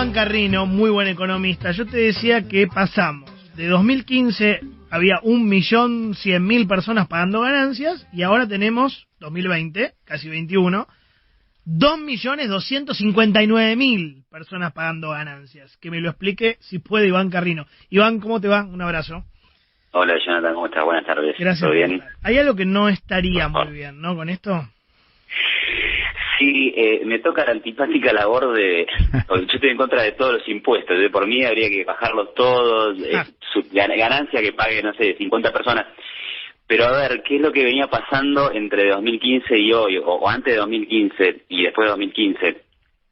Iván Carrino, muy buen economista. Yo te decía que pasamos de 2015, había 1.100.000 personas pagando ganancias, y ahora tenemos, 2020, casi 21, 2.259.000 personas pagando ganancias. Que me lo explique, si puede, Iván Carrino. Iván, ¿cómo te va? Un abrazo. Hola, Jonathan, ¿cómo estás? Buenas tardes. Gracias. ¿Todo bien? Hay algo que no estaría muy bien, ¿no? Con esto. Sí, me toca la antipática labor de... Yo estoy en contra de todos los impuestos. Por mí habría que bajarlos todos. Ganancia que pague, no sé, 50 personas. Pero a ver, ¿qué es lo que venía pasando entre 2015 y hoy? O antes de 2015 y después de 2015.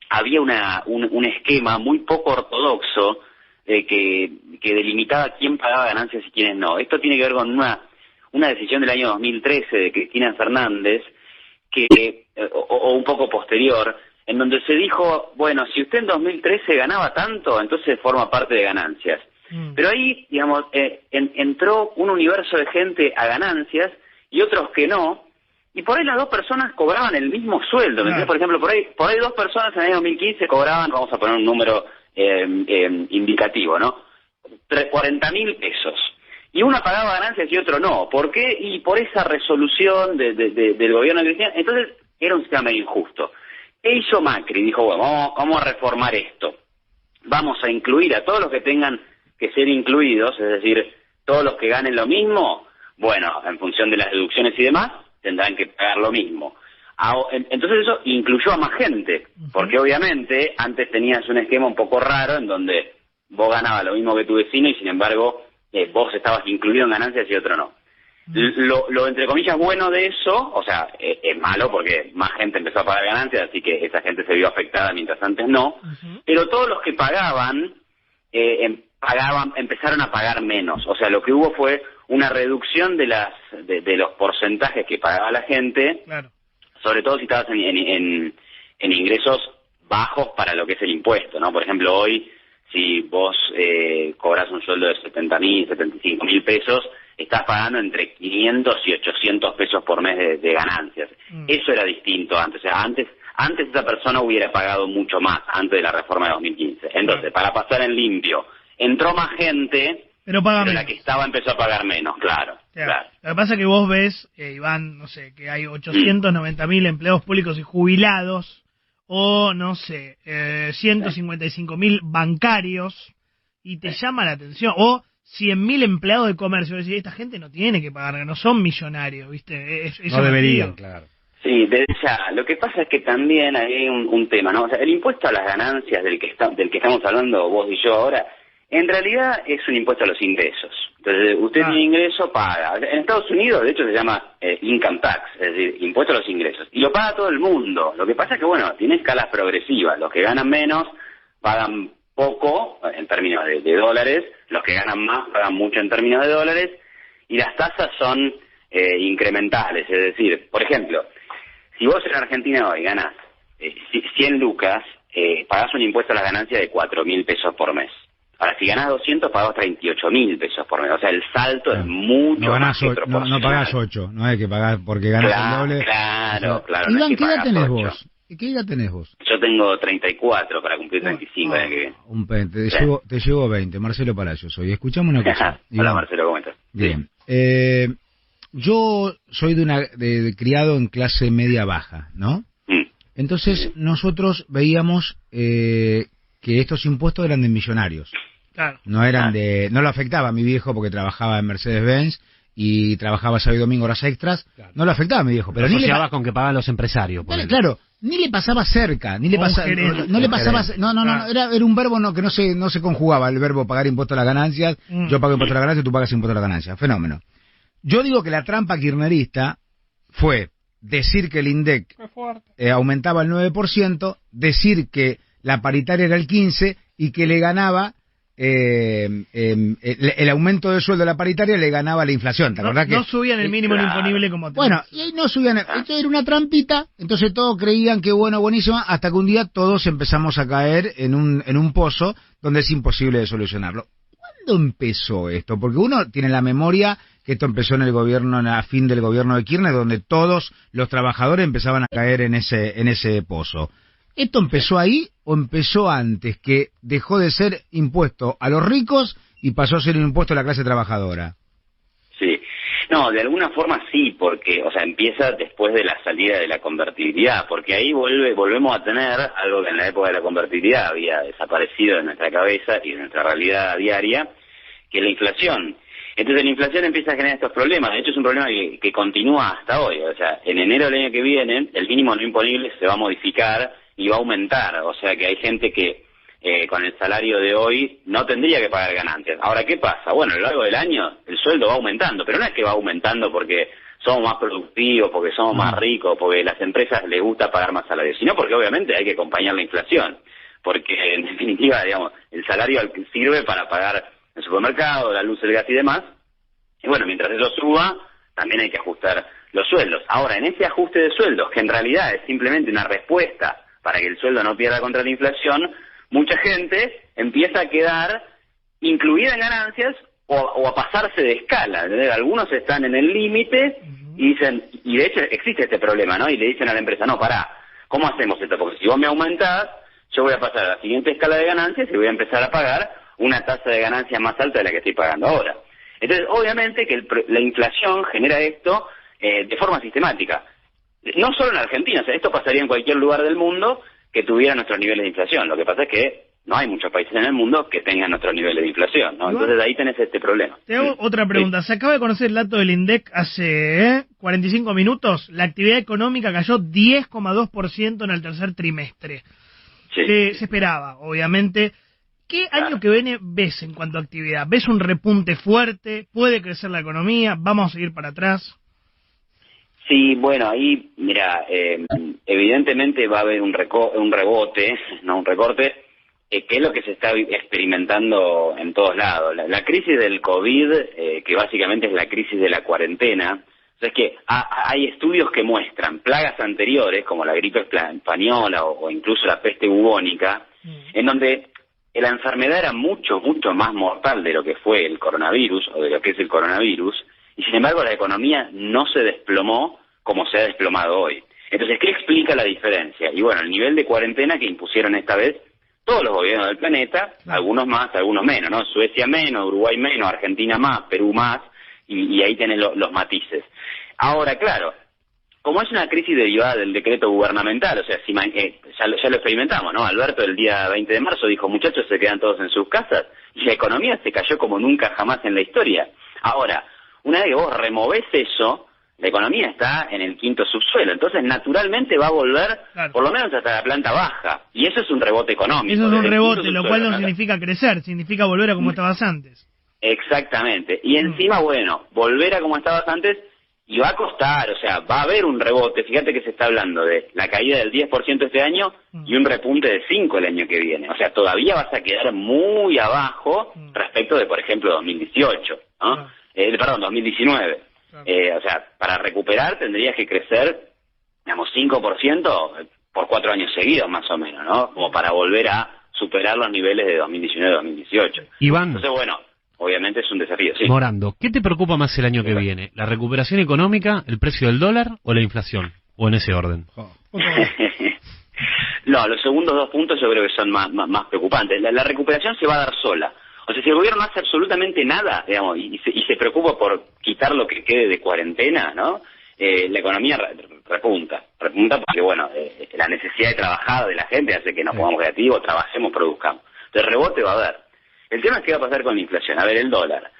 Había un esquema muy poco ortodoxo que delimitaba quién pagaba ganancias y quiénes no. Esto tiene que ver con una decisión del año 2013 de Cristina Fernández, o un poco posterior, en donde se dijo, bueno, si usted en 2013 ganaba tanto, entonces forma parte de ganancias. Pero ahí, digamos, entró un universo de gente a ganancias y otros que no, y por ahí las dos personas cobraban el mismo sueldo. Claro. Por ejemplo, por ahí dos personas en el año 2015 cobraban, vamos a poner un número indicativo, ¿no? 40.000 pesos. Y uno pagaba ganancias y otro no. ¿Por qué? Y por esa resolución del gobierno de Cristina. Entonces, era un sistema medio injusto. ¿Qué hizo Macri? Dijo, bueno, vamos a reformar esto. Vamos a incluir a todos los que tengan que ser incluidos, es decir, todos los que ganen lo mismo, bueno, en función de las deducciones y demás, tendrán que pagar lo mismo. Entonces eso incluyó a más gente, porque obviamente antes tenías un esquema un poco raro en donde vos ganabas lo mismo que tu vecino y sin embargo vos estabas incluido en ganancias y otro no. Lo entre comillas bueno de eso, o sea, es malo porque más gente empezó a pagar ganancias, así que esa gente se vio afectada mientras antes no, pero todos los que pagaban, empezaron a pagar menos. O sea, lo que hubo fue una reducción de los porcentajes que pagaba la gente, claro, sobre todo si estabas en ingresos bajos para lo que es el impuesto, ¿no? Por ejemplo, hoy, si vos cobras un sueldo de 70.000, 75.000 pesos, estás pagando entre 500 y 800 pesos por mes de ganancias. Eso era distinto antes. O sea, antes esa persona hubiera pagado mucho más antes de la reforma de 2015. Entonces, para pasar en limpio, entró más gente, pero la que estaba empezó a pagar menos, claro. Lo que pasa es que vos ves, Iván, no sé, que hay 890.000 empleados públicos y jubilados, o no sé, 155.000 bancarios, y te llama la atención, o 100.000 empleados de comercio. Es decir, esta gente no tiene que pagar, no son millonarios, ¿viste? No deberían, claro. Sí, lo que pasa es que también hay un tema, ¿no? O sea, el impuesto a las ganancias del que estamos hablando vos y yo ahora, en realidad es un impuesto a los ingresos. Entonces, usted tiene ingreso, paga. En Estados Unidos, de hecho, se llama income tax, es decir, impuesto a los ingresos. Y lo paga todo el mundo. Lo que pasa es que, bueno, tiene escalas progresivas. Los que ganan menos pagan poco en términos de dólares, los que ganan más pagan mucho en términos de dólares, y las tasas son incrementales. Es decir, por ejemplo, si vos en Argentina hoy ganás 100 lucas, pagás un impuesto a las ganancias de 4.000 pesos por mes. Ahora, si ganás 200, pagás 38.000 pesos por mes. O sea, el salto es mucho más que proporcional. No pagás 8, no hay que pagar porque ganas el doble. Claro. Iván, ¿qué edad tenés vos? ¿Qué edad tenés vos? Yo tengo 34 para cumplir 35 el año que viene. Te llevo 20, Marcelo Palacios soy. Escuchame una cosa. Hola, Marcelo, ¿cómo estás? Bien. Yo soy de criado en clase media baja, ¿no? Entonces nosotros veíamos que estos impuestos eran de millonarios. Claro. No eran no lo afectaba a mi viejo porque trabajaba en Mercedes-Benz y trabajaba sábado y domingo horas extras. Claro. No lo afectaba a mi viejo, pero lo asociaba con que pagaban los empresarios. Claro, ni le pasaba cerca, ni le pasaba, no le pasaba, era un verbo que no se conjugaba, el verbo pagar impuestos a las ganancias. Yo pago impuestos a las ganancias, tú pagas impuestos a las ganancias. Fenómeno. Yo digo que la trampa kirchnerista fue decir que el INDEC aumentaba el 9%, decir que la paritaria era el 15% y que le ganaba el aumento de sueldo de la paritaria le ganaba la inflación. ¿Te acordás que no subían el mínimo imponible como bueno, y no subían, esto era una trampita, entonces todos creían que buenísimo, hasta que un día todos empezamos a caer en un pozo donde es imposible de solucionarlo. ¿Cuándo empezó esto? Porque uno tiene la memoria que esto empezó en el gobierno, a fin del gobierno de Kirchner, donde todos los trabajadores empezaban a caer en ese pozo. ¿Esto empezó ahí o empezó antes, que dejó de ser impuesto a los ricos y pasó a ser un impuesto a la clase trabajadora? Sí. No, de alguna forma sí, porque, o sea, empieza después de la salida de la convertibilidad, porque ahí volvemos a tener algo que en la época de la convertibilidad había desaparecido de nuestra cabeza y de nuestra realidad diaria, que es la inflación. Entonces la inflación empieza a generar estos problemas. De hecho es un problema que continúa hasta hoy. O sea, en enero del año que viene el mínimo no imponible se va a modificar y va a aumentar. O sea que hay gente que con el salario de hoy no tendría que pagar ganancias. Ahora, ¿qué pasa? Bueno, a lo largo del año el sueldo va aumentando, pero no es que va aumentando porque somos más productivos, porque somos más ricos, porque a las empresas les gusta pagar más salarios, sino porque obviamente hay que acompañar la inflación. Porque en definitiva, digamos, el salario sirve para pagar el supermercado, la luz, el gas y demás. Y bueno, mientras eso suba, también hay que ajustar los sueldos. Ahora, en ese ajuste de sueldos, que en realidad es simplemente una respuesta para que el sueldo no pierda contra la inflación, mucha gente empieza a quedar incluida en ganancias o a pasarse de escala. ¿Entendés? Algunos están en el límite y dicen, y de hecho existe este problema, ¿no? Y le dicen a la empresa, no, pará, ¿cómo hacemos esto? Porque si vos me aumentás, yo voy a pasar a la siguiente escala de ganancias y voy a empezar a pagar una tasa de ganancia más alta de la que estoy pagando ahora. Entonces, obviamente que la inflación genera esto de forma sistemática. No solo en Argentina, o sea, esto pasaría en cualquier lugar del mundo que tuviera nuestros niveles de inflación. Lo que pasa es que no hay muchos países en el mundo que tengan nuestros niveles de inflación, ¿no? Entonces, de ahí tenés este problema. Te hago otra pregunta. Se acaba de conocer el dato del INDEC hace 45 minutos. La actividad económica cayó 10,2% en el tercer trimestre. Sí. Se esperaba, obviamente. ¿Qué año que viene ves en cuanto a actividad? ¿Ves un repunte fuerte? ¿Puede crecer la economía? ¿Vamos a seguir para atrás? Sí, bueno, ahí, mira, evidentemente va a haber un rebote, no un recorte, que es lo que se está experimentando en todos lados. La crisis del COVID, que básicamente es la crisis de la cuarentena, o sea, es que hay estudios que muestran plagas anteriores, como la gripe española o incluso la peste bubónica, en donde la enfermedad era mucho, mucho más mortal de lo que fue el coronavirus, o de lo que es el coronavirus, y sin embargo la economía no se desplomó como se ha desplomado hoy. Entonces, ¿qué explica la diferencia? Y bueno, el nivel de cuarentena que impusieron esta vez todos los gobiernos del planeta, algunos más, algunos menos, ¿no? Suecia menos, Uruguay menos, Argentina más, Perú más, y ahí tienen los matices. Ahora, claro, como es una crisis derivada del decreto gubernamental, o sea, ya lo experimentamos, ¿no? Alberto el día 20 de marzo dijo, muchachos, se quedan todos en sus casas, y la economía se cayó como nunca jamás en la historia. Ahora, una vez que vos removés eso, la economía está en el quinto subsuelo, entonces naturalmente va a volver, por lo menos hasta la planta baja, y eso es un rebote económico. Eso es un rebote, lo cual no significa crecer, significa volver a como estabas antes. Exactamente, y encima, bueno, volver a como estabas antes, y va a costar, o sea, va a haber un rebote. Fíjate que se está hablando de la caída del 10% este año y un repunte de 5% el año que viene. O sea, todavía vas a quedar muy abajo respecto de, por ejemplo, 2018, ¿no? Perdón, 2019. O sea, para recuperar tendrías que crecer, digamos, 5% por 4 años seguidos, más o menos, ¿no? Como para volver a superar los niveles de 2019-2018. Iván. Entonces, bueno, obviamente es un desafío, sí. Morando, ¿qué te preocupa más el año que viene? ¿La recuperación económica, el precio del dólar o la inflación? ¿O en ese orden? No, los segundos dos puntos yo creo que son más preocupantes. La recuperación se va a dar sola. O sea, si el gobierno no hace absolutamente nada, digamos, y se preocupa por quitar lo que quede de cuarentena, ¿no? La economía repunta porque, bueno, la necesidad de trabajar de la gente hace que nos pongamos creativos, trabajemos, produzcamos. Entonces, rebote va a haber. El tema es qué va a pasar con la inflación. A ver, el dólar.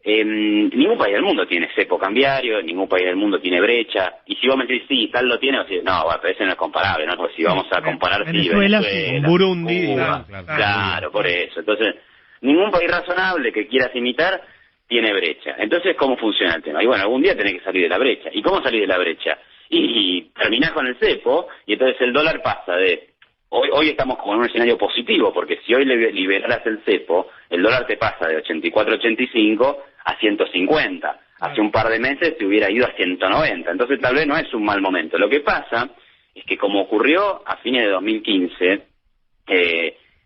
Ningún país del mundo tiene cepo cambiario, ningún país del mundo tiene brecha. Y si vos me decís, sí, tal lo tiene, o decís, no, bueno, pero ese no es comparable, ¿no? Porque si vamos a comparar, Venezuela, Venezuela, Burundi, Cuba, claro, por eso. Entonces, ningún país razonable que quieras imitar tiene brecha. Entonces, ¿cómo funciona el tema? Y bueno, algún día tenés que salir de la brecha. ¿Y cómo salir de la brecha? Y terminás con el cepo, y entonces el dólar pasa de... Hoy estamos como en un escenario positivo, porque si hoy liberaras el cepo, el dólar te pasa de 84-85 a 150. Hace un par de meses te hubiera ido a 190. Entonces tal vez no es un mal momento. Lo que pasa es que como ocurrió a fines de 2015,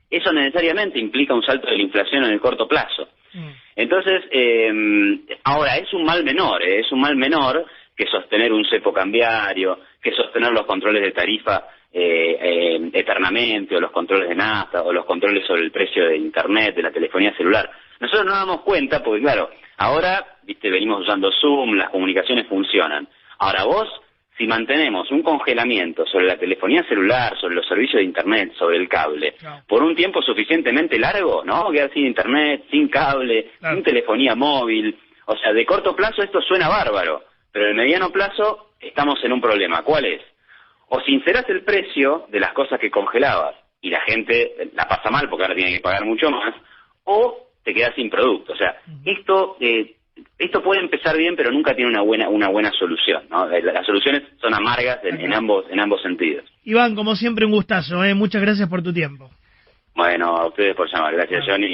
eso necesariamente implica un salto de la inflación en el corto plazo. Entonces, ahora es un mal menor, que sostener un cepo cambiario, que sostener los controles de tarifa eternamente, o los controles de nafta, o los controles sobre el precio de Internet, de la telefonía celular. Nosotros no nos damos cuenta porque, claro, ahora, venimos usando Zoom, las comunicaciones funcionan. Ahora vos, si mantenemos un congelamiento sobre la telefonía celular, sobre los servicios de Internet, sobre el cable, por un tiempo suficientemente largo, ¿no? Quedar sin Internet, sin cable, sin telefonía móvil. O sea, de corto plazo esto suena bárbaro, pero en el mediano plazo estamos en un problema. ¿Cuál es? O sincerás el precio de las cosas que congelabas y la gente la pasa mal porque ahora tiene que pagar mucho más, o te quedas sin producto. O sea, esto puede empezar bien, pero nunca tiene una buena solución, ¿no? Las soluciones son amargas en ambos sentidos. Iván, como siempre, un gustazo, ¿eh? Muchas gracias por tu tiempo. Bueno, a ustedes por llamar. Gracias, Johnny.